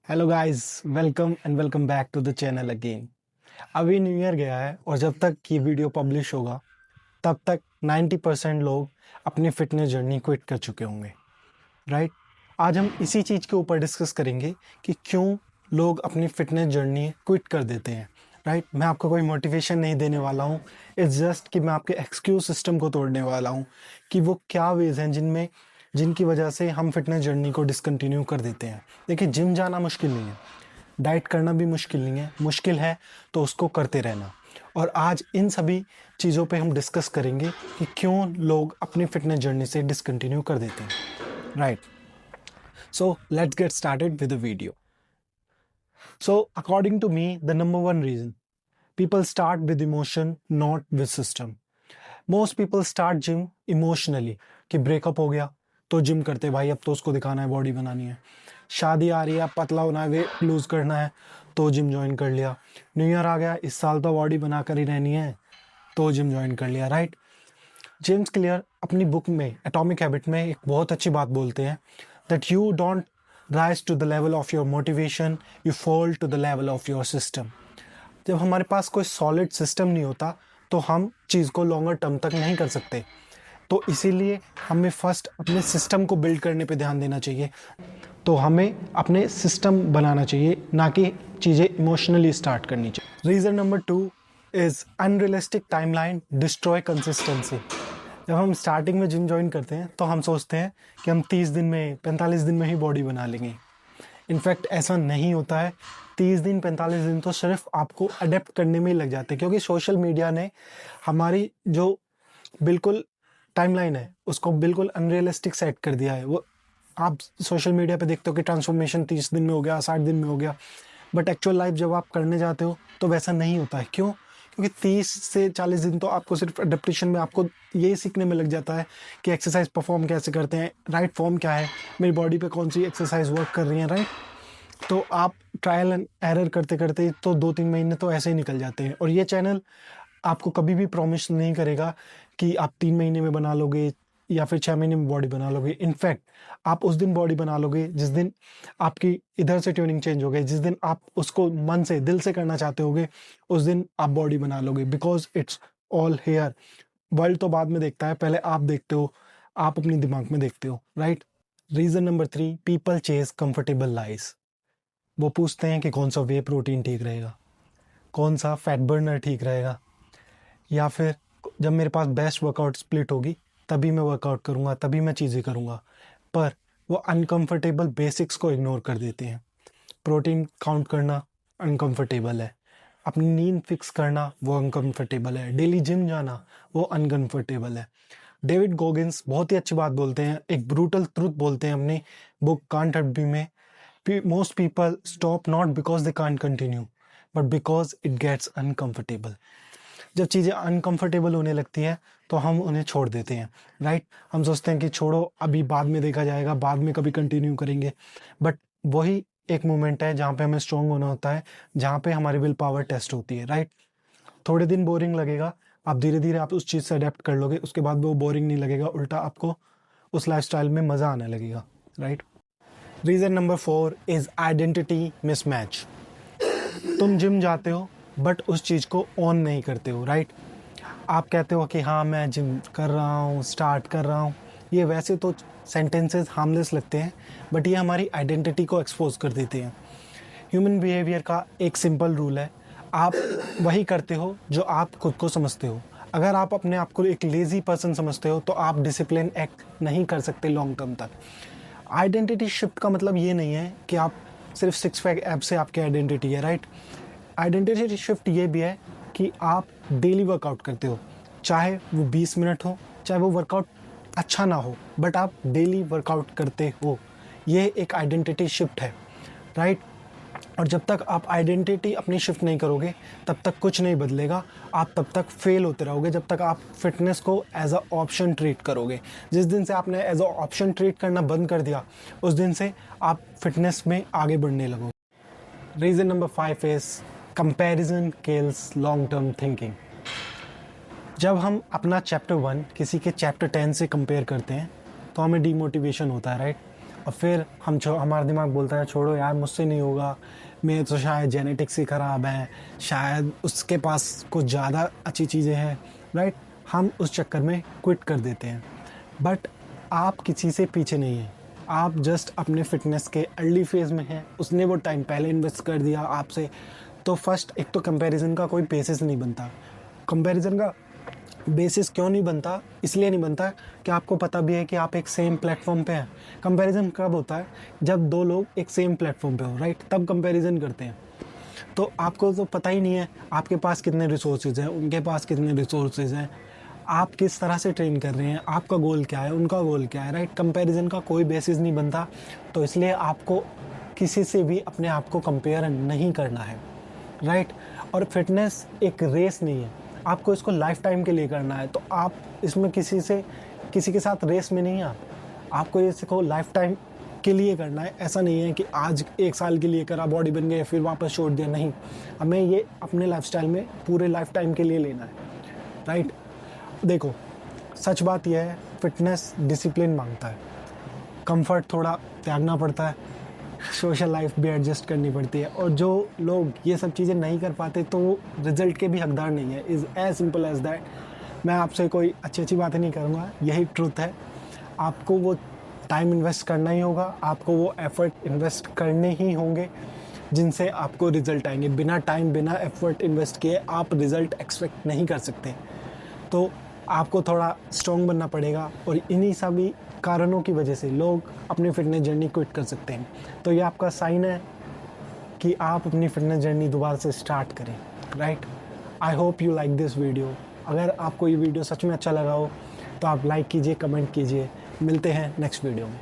Hello guys, welcome back to the channel again. अभी new year गया है और जब तक ये वीडियो पब्लिश होगा तब तक 90% लोग अपनी फिटनेस जर्नी क्विट कर चुके होंगे, राइट। आज हम इसी चीज़ के ऊपर डिस्कस करेंगे कि क्यों लोग अपनी फिटनेस जर्नी क्विट कर देते हैं, राइट। मैं आपको कोई मोटिवेशन नहीं देने वाला हूँ, इट्स जस्ट कि मैं आपके एक्सक्यूज सिस्टम को तोड़ने वाला हूँ कि वो क्या वेज हैं जिनकी वजह से हम फिटनेस जर्नी को डिसकंटिन्यू कर देते हैं। देखिए, जिम जाना मुश्किल नहीं है, डाइट करना भी मुश्किल नहीं है, मुश्किल है तो उसको करते रहना। और आज इन सभी चीज़ों पे हम डिस्कस करेंगे कि क्यों लोग अपनी फिटनेस जर्नी से डिसकंटिन्यू कर देते हैं, right. So let's get started with the video. So according to me, the number one reason people start with emotion, not with system. Most people start gym emotionally कि breakup हो गया तो gym करते, भाई अब तो उसको दिखाना है, बॉडी बनानी है। शादी आ रही है, पतला होना है, वेट लूज करना है तो जिम ज्वाइन कर लिया। न्यू ईयर आ गया, इस साल तो बॉडी बना कर ही रहनी है तो जिम ज्वाइन कर लिया, राइट। जेम्स क्लियर अपनी बुक में एटॉमिक हैबिट में एक बहुत अच्छी बात बोलते हैं that you don't rise to the level of your motivation, you fall to the level of your system. जब हमारे पास कोई सॉलिड सिस्टम नहीं होता तो हम चीज़ को लॉन्गर टर्म तक नहीं कर सकते। तो इसीलिए हमें फर्स्ट अपने सिस्टम को बिल्ड करने पे ध्यान देना चाहिए। तो हमें अपने सिस्टम बनाना चाहिए, ना कि चीज़ें इमोशनली स्टार्ट करनी चाहिए। Reason number 2 is unrealistic timeline destroy consistency. जब हम स्टार्टिंग में जिम ज्वाइन करते हैं तो हम सोचते हैं कि हम 30 दिन में 45 दिन में ही बॉडी बना लेंगे। इनफैक्ट ऐसा नहीं होता है। 30 दिन 45 दिन तो सिर्फ आपको अडेप्ट करने में ही लग जाते हैं, क्योंकि सोशल मीडिया ने हमारी जो बिल्कुल टाइमलाइन है उसको बिल्कुल अनरियलिस्टिक सेट कर दिया है। वो आप सोशल मीडिया पे देखते हो कि ट्रांसफॉर्मेशन 30 दिन में हो गया, 60 दिन में हो गया, बट एक्चुअल लाइफ जब आप करने जाते हो तो वैसा नहीं होता है। क्यों? क्योंकि 30 से 40 दिन तो आपको सिर्फ अडेप्टेशन में आपको ये सीखने में लग जाता है कि एक्सरसाइज परफॉर्म कैसे करते हैं, राइट फॉर्म क्या है, मेरी बॉडी पे कौन सी एक्सरसाइज वर्क कर रही है, राइट। तो आप ट्रायल एंड एरर करते करते तो 2-3 महीने तो ऐसे ही निकल जाते हैं। और ये चैनल आपको कभी भी प्रॉमिस नहीं करेगा कि आप 3 महीने में बना लोगे या फिर 6 महीने में बॉडी बना लोगे। इनफैक्ट आप उस दिन बॉडी बना लोगे जिस दिन आपकी इधर से ट्यूनिंग चेंज हो गई, जिस दिन आप उसको मन से दिल से करना चाहते होगे उस दिन आप बॉडी बना लोगे, because it's all here. World तो बाद में देखता है, पहले आप देखते हो, आप अपने दिमाग में देखते हो, right. Reason number 3, people chase comfortable life. वो पूछते हैं कि कौन सा वे प्रोटीन ठीक रहेगा, कौन सा फैट बर्नर ठीक रहेगा, या फिर जब मेरे पास बेस्ट वर्कआउट स्प्लिट होगी तभी मैं वर्कआउट करूँगा, तभी मैं चीज़ें करूँगा। पर वो अनकंफर्टेबल बेसिक्स को इग्नोर कर देते हैं। प्रोटीन काउंट करना अनकंफर्टेबल है, अपनी नींद फिक्स करना वो अनकंफर्टेबल है, डेली जिम जाना वो अनकंफर्टेबल है। डेविड गोगिंस बहुत ही अच्छी बात बोलते हैं, एक ब्रूटल ट्रुथ बोलते हैं अपनी बुक कांट हर्ट मी में। Most people stop not because they can't continue but because it gets uncomfortable. जब चीज़ें अनकंफर्टेबल होने लगती है तो हम उन्हें छोड़ देते हैं, राइट। हम सोचते हैं कि छोड़ो, अभी बाद में देखा जाएगा, बाद में कभी कंटिन्यू करेंगे। बट वही एक मोमेंट है जहाँ पे हमें स्ट्रॉन्ग होना होता है, जहाँ पे हमारी विल पावर टेस्ट होती है, राइट। थोड़े दिन बोरिंग लगेगा, आप धीरे धीरे आप उस चीज़ से अडेप्ट कर लोगे, उसके बाद वो बोरिंग नहीं लगेगा, उल्टा आपको उस लाइफस्टाइल में मज़ा आने लगेगा, right. Reason number 4 is identity mismatch. तुम जिम जाते हो बट उस चीज़ को ऑन नहीं करते हो, राइट। आप कहते हो कि हाँ मैं जिम कर रहा हूँ, स्टार्ट कर रहा हूँ। ये वैसे तो सेंटेंसेस हार्मलेस लगते हैं, बट ये हमारी आइडेंटिटी को एक्सपोज कर देते हैं। ह्यूमन बिहेवियर का एक सिंपल रूल है, आप वही करते हो जो आप खुद को समझते हो। अगर आप अपने आप को एक लेज़ी पर्सन समझते हो तो आप डिसिप्लिन एक्ट नहीं कर सकते लॉन्ग टर्म तक। आइडेंटिटी शिफ्ट का मतलब ये नहीं है कि आप सिर्फ 6 पैक ऐप से आपकी आइडेंटिटी है, राइट। आइडेंटिटी शिफ्ट ये भी है कि आप डेली वर्कआउट करते हो, चाहे वो 20 मिनट हो, चाहे वो वर्कआउट अच्छा ना हो, बट आप डेली वर्कआउट करते हो। ये एक आइडेंटिटी शिफ्ट है, राइट। और जब तक आप आइडेंटिटी अपनी शिफ्ट नहीं करोगे तब तक कुछ नहीं बदलेगा, आप तब तक फेल होते रहोगे, जब तक आप फिटनेस को एज अ ऑप्शन ट्रीट करोगे। जिस दिन से आपने एज अ ऑप्शन ट्रीट करना बंद कर दिया उस दिन से आप फिटनेस में आगे बढ़ने लगोगे। Reason number 5 is comparison kills long term thinking. जब हम अपना चैप्टर 1 किसी के चैप्टर 10 से कंपेयर करते हैं तो हमें डीमोटिवेशन होता है, राइट। और फिर हमारा दिमाग बोलता है छोड़ो यार, मुझसे नहीं होगा, मैं तो शायद जेनेटिक्स ही ख़राब है, शायद उसके पास कुछ ज़्यादा अच्छी चीज़ें हैं, राइट। हम उस चक्कर में क्विट कर देते हैं। बट आप किसी से पीछे नहीं हैं, आप जस्ट अपने फिटनेस के अर्ली फेज़ में हैं, उसने वो टाइम पहले इन्वेस्ट कर दिया आपसे। तो फर्स्ट एक तो कंपैरिजन का कोई बेसिस नहीं बनता। कंपैरिजन का बेसिस क्यों नहीं बनता? इसलिए नहीं बनता कि आपको पता भी है कि आप एक सेम प्लेटफॉर्म पे हैं। कंपैरिजन कब होता है? जब दो लोग एक सेम प्लेटफॉर्म पे हो, राइट, तब कंपैरिजन करते हैं। तो आपको तो पता ही नहीं है आपके पास कितने रिसोर्सेज हैं, उनके पास कितने रिसोर्सेज हैं, आप किस तरह से ट्रेन कर रहे हैं, आपका गोल क्या है, उनका गोल क्या है, राइट। कंपैरिजन का कोई बेसिस नहीं बनता। तो इसलिए आपको किसी से भी अपने आप को कंपेयर नहीं करना है, राइट। और फिटनेस एक रेस नहीं है, आपको इसको लाइफ टाइम के लिए करना है। तो आप इसमें किसी के साथ रेस में नहीं हैं, आपको इसको लाइफ टाइम के लिए करना है। ऐसा नहीं है कि आज 1 साल के लिए करा, बॉडी बन गई, फिर वापस छोड़ दिया, नहीं। हमें ये अपने लाइफस्टाइल में पूरे लाइफ टाइम के लिए लेना है, राइट। देखो, सच बात यह है, फिटनेस डिसिप्लिन मांगता है, कंफर्ट थोड़ा त्यागना पड़ता है, सोशल लाइफ भी एडजस्ट करनी पड़ती है। और जो लोग ये सब चीज़ें नहीं कर पाते तो वो रिजल्ट के भी हकदार नहीं है। Is as simple as that. मैं आपसे कोई अच्छी बातें नहीं करूँगा, यही ट्रुथ है। आपको वो टाइम इन्वेस्ट करना ही होगा, आपको वो एफर्ट इन्वेस्ट करने ही होंगे जिनसे आपको रिज़ल्ट आएंगे। बिना टाइम, बिना एफर्ट इन्वेस्ट किए आप रिज़ल्ट एक्सपेक्ट नहीं कर सकते। तो आपको थोड़ा स्ट्रॉन्ग बनना पड़ेगा, और इन्हीं सभी कारणों की वजह से लोग अपनी फिटनेस जर्नी क्विट कर सकते हैं। तो ये आपका साइन है कि आप अपनी फिटनेस जर्नी दोबारा से स्टार्ट करें, right. I hope you like this video. अगर आपको ये वीडियो सच में अच्छा लगा हो तो आप लाइक कीजिए, कमेंट कीजिए। मिलते हैं नेक्स्ट वीडियो में।